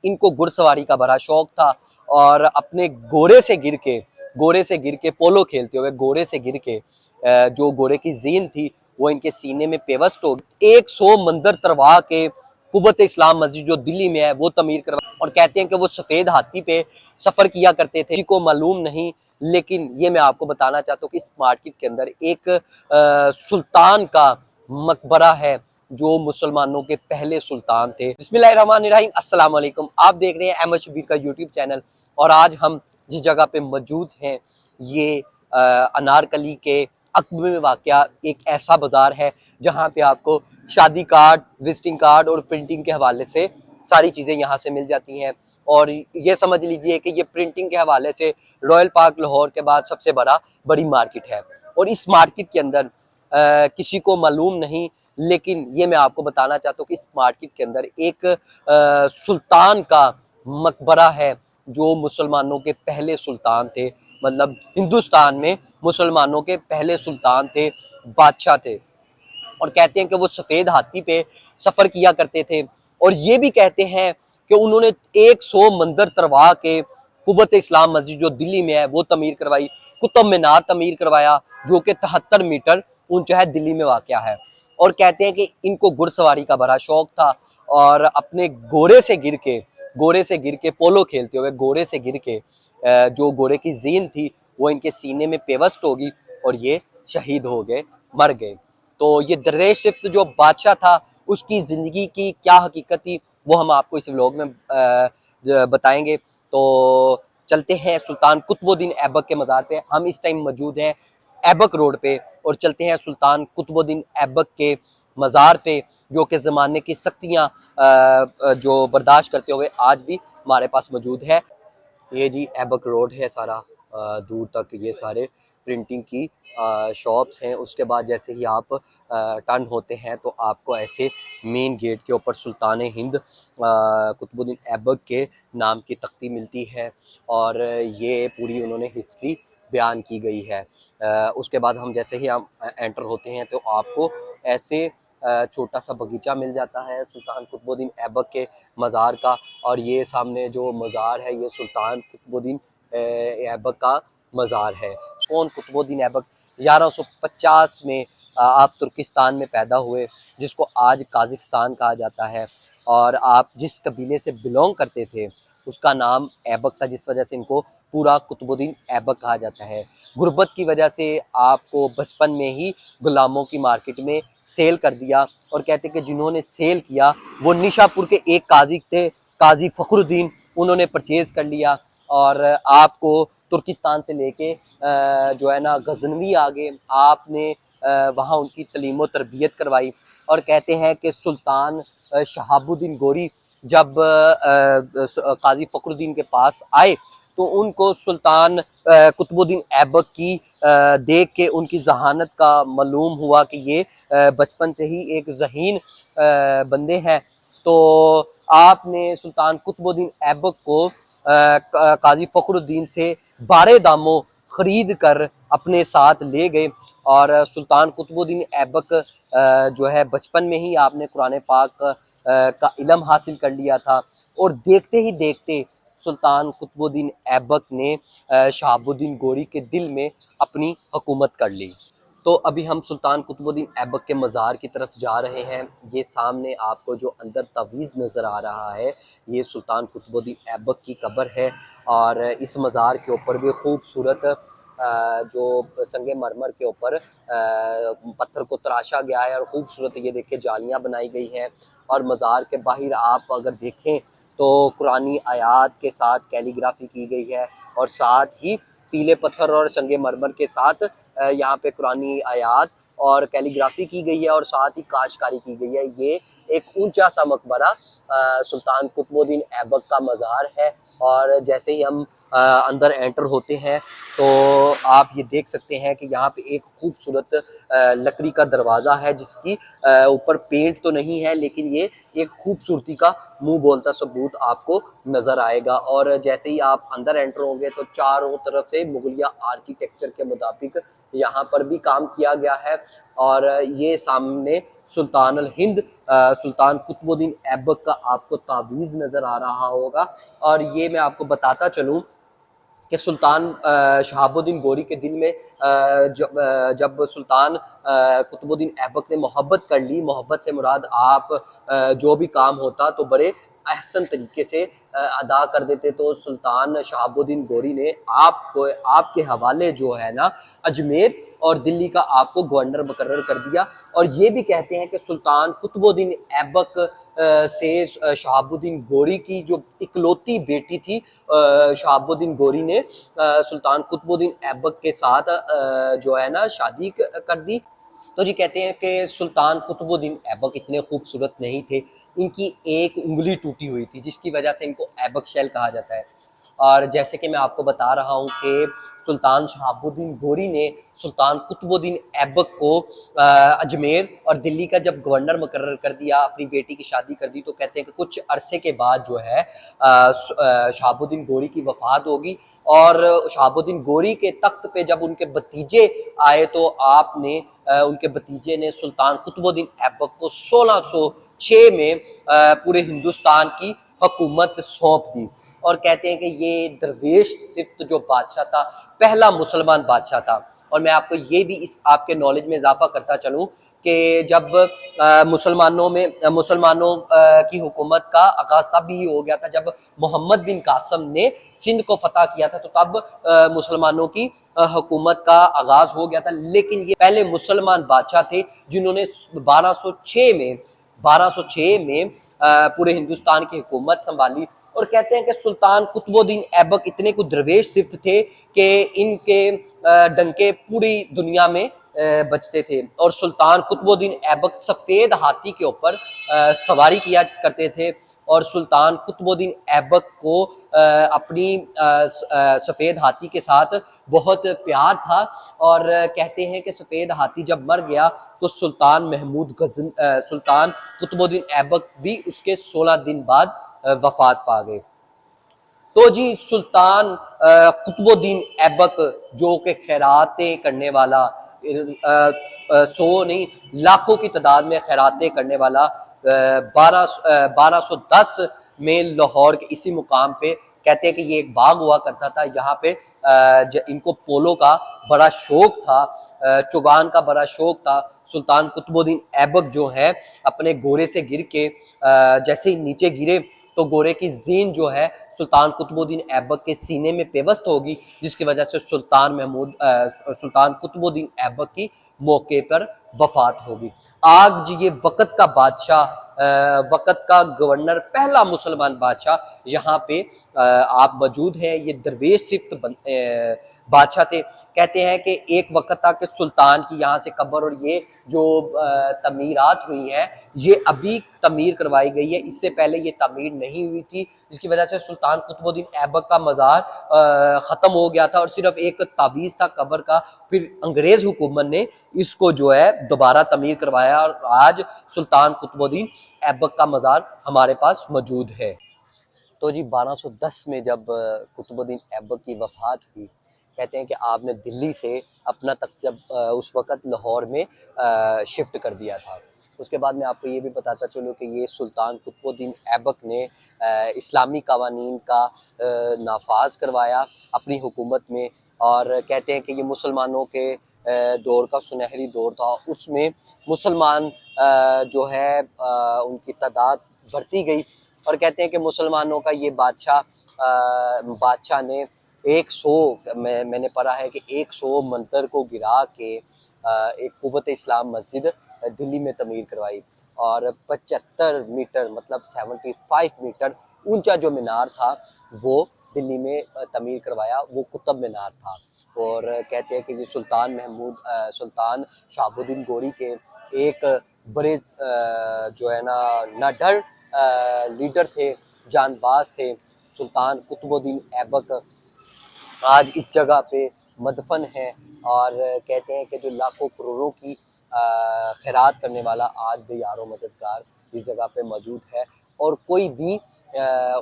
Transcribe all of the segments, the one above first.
इनको घुड़सवारी का बड़ा शौक था और अपने घोड़े से गिर के पोलो खेलते हुए घोड़े से गिर के जो घोड़े की जीन थी वो इनके सीने में पेवस्त हो गई। 100 मंदिर तरवा के कुव्वत इस्लाम मस्जिद जो दिल्ली में है वो तमीर करवा, और कहते हैं कि वो सफेद हाथी पे सफर किया करते थे। किसी को मालूम नहीं, लेकिन ये मैं आपको बताना चाहता हूँ कि इस मार्केट के अंदर एक सुल्तान का मकबरा है जो मुसलमानों के पहले सुल्तान थे। बिस्मिल्लाहिर्रहमानिर्रहीम, अस्सलाम वालेकुम। आप देख रहे हैं अहमद शबीर का यूट्यूब चैनल, और आज हम जिस जगह पे मौजूद हैं ये अनारकली के अकब में वाक़या एक ऐसा बाजार है जहाँ पे आपको शादी कार्ड, विजिटिंग कार्ड और प्रिंटिंग के हवाले से सारी चीज़ें यहाँ से मिल जाती हैं। और ये समझ लीजिए कि ये प्रिंटिंग के हवाले से रॉयल पार्क लाहौर के बाद सबसे बड़ी मार्केट है। और इस मार्केट के अंदर किसी को मालूम नहीं, लेकिन ये मैं आपको बताना चाहता हूँ कि इस मार्केट के अंदर एक सुल्तान का मकबरा है जो मुसलमानों के पहले सुल्तान थे। मतलब हिंदुस्तान में मुसलमानों के पहले सुल्तान थे, बादशाह थे। और कहते हैं कि वो सफेद हाथी पे सफर किया करते थे। और ये भी कहते हैं कि उन्होंने 100 मंदिर तरवा के कुव्वत इस्लाम मस्जिद जो दिल्ली में है वो तमीर करवाई, कुतुब मीनार तमीर करवाया जो कि 73 मीटर ऊंचा है, दिल्ली में वाक़या है। और कहते हैं कि इनको घुड़सवारी का बड़ा शौक था और अपने घोड़े से गिर के पोलो खेलते हुए घोड़े से गिर के जो घोड़े की जीन थी वो इनके सीने में पेवस्त होगी और ये शहीद हो गए, मर गए। तो ये दरवेश सिफ्त जो बादशाह था उसकी ज़िंदगी की क्या हकीकत थी वो हम आपको इस व्लॉग में बताएंगे। तो चलते हैं सुल्तान कुतुबुद्दीन ऐबक के मज़ार पे। हम इस टाइम मौजूद हैं ऐबक रोड पे और चलते हैं सुल्तान कुतुबुद्दीन ऐबक के मज़ार पे, जो कि ज़माने की सख्तियाँ जो बर्दाश्त करते हुए आज भी हमारे पास मौजूद है। ये जी ऐबक रोड है सारा, दूर तक ये सारे प्रिंटिंग की शॉप्स हैं। उसके बाद जैसे ही आप टर्न होते हैं तो आपको ऐसे मेन गेट के ऊपर सुल्तान हिंद कुतुबुद्दीन ऐबक के नाम की तख्ती मिलती है और ये पूरी उन्होंने हिस्ट्री बयान की गई है। उसके बाद हम जैसे ही हम एंटर होते हैं तो आपको ऐसे छोटा सा बगीचा मिल जाता है सुल्तान कुतुबुद्दीन ऐबक के मज़ार का। और ये सामने जो मज़ार है ये सुल्तान कुतुबुद्दीन ऐबक का मज़ार है। कौन कुतुबुद्दीन ऐबक 1150 में आप तुर्किस्तान में पैदा हुए, जिसको आज काज़िकिस्तान कहा जाता है। और आप जिस कबीले से बिलोंग करते थे उसका नाम ऐबक था, जिस वजह से इनको पूरा कुतुबुद्दीन ऐबक कहा जाता है। गुर्बत की वजह से आपको बचपन में ही गुलामों की मार्केट में सेल कर दिया। और कहते कि जिन्होंने सेल किया वो निशापुर के एक काजी थे, काजी फ़खरुद्दीन, उन्होंने परचेज़ कर लिया और आपको तुर्किस्तान से लेके जो है ना गजनवी आ गए। आपने वहाँ उनकी तलीम व तरबियत करवाई। और कहते हैं कि सुल्तान शहाबुद्दीन गोरी जब काजी फ़खरुद्दीन के पास आए तो उनको सुल्तान कुतुबुद्दीन ऐबक की देख के उनकी जहानत का मालूम हुआ कि ये बचपन से ही एक ज़हीन बंदे हैं। तो आपने सुल्तान कुतुबुद्दीन ऐबक को काजी फ़खरुद्दीन से बारे दामों खरीद कर अपने साथ ले गए। और सुल्तान कुतुबुद्दीन ऐबक जो है बचपन में ही आपने कुरान पाक का इल्म हासिल कर लिया था। और देखते ही देखते सुल्तान कुतुबुद्दीन ऐबक ने शहाबुद्दीन गोरी के दिल में अपनी हुकूमत कर ली। तो अभी हम सुल्तान कुतुबुद्दीन ऐबक के मज़ार की तरफ जा रहे हैं। ये सामने आपको जो अंदर तवीज़ नज़र आ रहा है ये सुल्तान कुतुबुद्दीन ऐबक की कब्र है। और इस मज़ार के ऊपर भी खूबसूरत जो संगे मरमर के ऊपर पत्थर को तराशा गया है और खूबसूरत ये देखिए जालियाँ बनाई गई हैं। और मज़ार के बाहर आप अगर देखें तो कुरानी आयात के साथ कैलीग्राफी की गई है और साथ ही पीले पत्थर और संगे मरमर के साथ यहाँ पे कुरानी आयात और कैलीग्राफी की गई है और साथ ही काशकारी की गई है। ये एक ऊंचा सा मकबरा सुल्तान कुतुबुद्दीन ऐबक का मज़ार है। और जैसे ही हम अंदर एंटर होते हैं तो आप ये देख सकते हैं कि यहाँ पे एक खूबसूरत लकड़ी का दरवाज़ा है जिसकी ऊपर पेंट तो नहीं है, लेकिन ये एक खूबसूरती का मुंह बोलता सबूत आपको नज़र आएगा। और जैसे ही आप अंदर एंटर होंगे तो चारों तरफ से मुगलिया आर्किटेक्चर के मुताबिक यहाँ पर भी काम किया गया है। और ये सामने सुल्तान अल हिंद सुल्तान कुतुबुद्दीन ऐबक का आपको तावीज़ नज़र आ रहा होगा। और ये मैं आपको बताता चलूँ कि सुल्तान शहाबुद्दीन गोरी के दिल में जब सुल्तान कुतुबुद्दीन ऐबक ने मोहब्बत कर ली, मोहब्बत से मुराद आप जो भी काम होता तो बड़े अहसन तरीके से अदा कर देते, तो सुल्तान शहाबुद्दीन गोरी ने आपको आपके हवाले जो है ना अजमेर और दिल्ली का आपको गवर्नर मुकर्रर कर दिया। और ये भी कहते हैं कि सुल्तान कुतुबुद्दीन ऐबक से शहाबुद्दीन गोरी की जो इकलौती बेटी थी, शहाबुद्दीन गोरी ने सुल्तान कुतुबुद्दीन ऐबक के साथ जो है ना शादी कर दी। तो जी कहते हैं कि सुल्तान कुतुबुद्दीन ऐबक इतने खूबसूरत नहीं थे, इनकी एक उंगली टूटी हुई थी जिसकी वजह से इनको ऐबक शैल कहा जाता है। और जैसे कि मैं आपको बता रहा हूँ कि सुल्तान शहाबुद्दीन गोरी ने सुल्तान कुतुबुद्दीन ऐबक को अजमेर और दिल्ली का जब गवर्नर मुकर्रर कर दिया, अपनी बेटी की शादी कर दी, तो कहते हैं कि कुछ अरसे के बाद जो है शहाबुद्दीन गोरी की वफात होगी। और शहाबुद्दीन गोरी के तख्त पे जब उनके भतीजे आए तो आपने उनके भतीजे ने सुल्तान कुतुबुद्दीन ऐबक को 1606 में पूरे हिंदुस्तान की हुकूमत सौंप दी। और कहते हैं कि ये दरवेश सिफ्त जो बादशाह था, पहला मुसलमान बादशाह था। और मैं आपको ये भी इस आपके नॉलेज में इजाफा करता चलूँ कि जब मुसलमानों की हुकूमत का आगाज तब भी हो गया था जब मोहम्मद बिन कासम ने सिंध को फतह किया था, तो तब मुसलमानों की हुकूमत का आगाज हो गया था। लेकिन ये पहले मुसलमान बादशाह थे जिन्होंने 1206 में पूरे हिंदुस्तान की हुकूमत संभाली। और कहते हैं कि सुल्तान कुतुबुद्दीन ऐबक इतने कुछ दरवेश सिफ्त थे कि इनके डंके पूरी दुनिया में बजते थे। और सुल्तान कुतुबुद्दीन ऐबक सफ़ेद हाथी के ऊपर सवारी किया करते थे। और सुल्तान कुतुबुद्दीन ऐबक को अपनी सफ़ेद हाथी के साथ बहुत प्यार था। और कहते हैं कि सफ़ेद हाथी जब मर गया तो सुल्तान कुतुबुद्दीन ऐबक भी उसके 16 दिन बाद वफात पा गए। तो जी सुल्तान कुतुबुद्दीन ऐबक जो कि खैरातें करने वाला, 100 नहीं लाखों की तादाद में खैरातें करने वाला, 1210 में लाहौर के इसी मुकाम पे कहते हैं कि ये एक बाग हुआ करता था। यहाँ पे इनको पोलो का बड़ा शौक था, चुगान का बड़ा शौक था। सुल्तान कुतुबुद्दीन ऐबक जो है अपने घोड़े से गिर के जैसे ही नीचे गिरे तो घोड़े की जीन जो है सुल्तान कुतुबुद्दीन ऐबक के सीने में पेवस्त होगी, जिसकी वजह से सुल्तान कुतुबुद्दीन ऐबक की मौके पर वफात होगी। आज ये वक़्त का बादशाह, वक़्त का गवर्नर, पहला मुसलमान बादशाह यहाँ पे आप मौजूद हैं। ये दरवेश सिफ्त बादशाह थे। कहते हैं कि एक वक़्त था कि सुल्तान की यहाँ से कब्र और ये जो तमीरात हुई हैं ये अभी तमीर करवाई गई है, इससे पहले ये तमीर नहीं हुई थी, जिसकी वजह से सुल्तान कुतुबुद्दीन ऐबक का मज़ार ख़त्म हो गया था और सिर्फ एक तावीज़ था कब्र का। फिर अंग्रेज़ हुकूमत ने इसको जो है दोबारा तमीर करवाया और आज सुल्तान कुतुबुद्दीन ऐबक का मज़ार हमारे पास मौजूद है। तो जी 1210 में जब कुतुबुद्दीन ऐबक की वफ़ात हुई, कहते हैं कि आपने दिल्ली से अपना तक जब उस वक़्त लाहौर में शिफ्ट कर दिया था। उसके बाद मैं आपको ये भी बताता चलूँ कि ये सुल्तान कुतुबुद्दीन ऐबक ने इस्लामी क़वानीन का नाफाज करवाया अपनी हुकूमत में। और कहते हैं कि ये मुसलमानों के दौर का सुनहरी दौर था। उसमें मुसलमान जो है उनकी तादाद बढ़ती गई। और कहते हैं कि मुसलमानों का ये बादशाह ने 100 मैंने पढ़ा है कि 100 मंतर को गिरा के एक कुव्वत इस्लाम मस्जिद दिल्ली में तमीर करवाई। और 75 मीटर मतलब 75 मीटर ऊंचा जो मीनार था वो दिल्ली में तमीर करवाया, वो कुतुब मीनार था। और कहते हैं कि ये सुल्तान शहाबुद्दीन गोरी के एक बड़े जो है ना निडर लीडर थे, जानबाज थे। सुल्तान कुतुबुद्दीन ऐबक आज इस जगह पे मदफन है। और कहते हैं कि जो लाखों करोड़ों की खैरात करने वाला आज भी यारो मददगार इस जगह पे मौजूद है। और कोई भी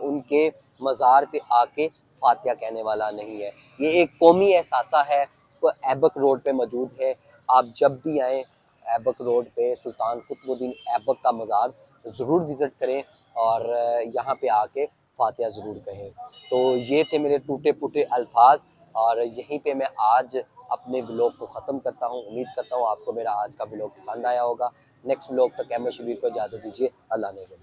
उनके मज़ार पे आके फातिहा कहने वाला नहीं है। ये एक कौमी एहसासा है, तो ऐबक रोड पे मौजूद है। आप जब भी आएँ ऐबक रोड पे सुल्तान कुतुबुद्दीन ऐबक का मज़ार ज़रूर विज़िट करें और यहाँ पे आके फातिहा ज़रूर कहें। तो ये थे मेरे टूटे फूटे अल्फाज और यहीं पे मैं आज अपने व्लॉग को ख़त्म करता हूँ। उम्मीद करता हूँ आपको मेरा आज का व्लॉग पसंद आया होगा। नेक्स्ट व्लॉग तक अहमद शबीर को इजाज़त दीजिए। अल्लाह ने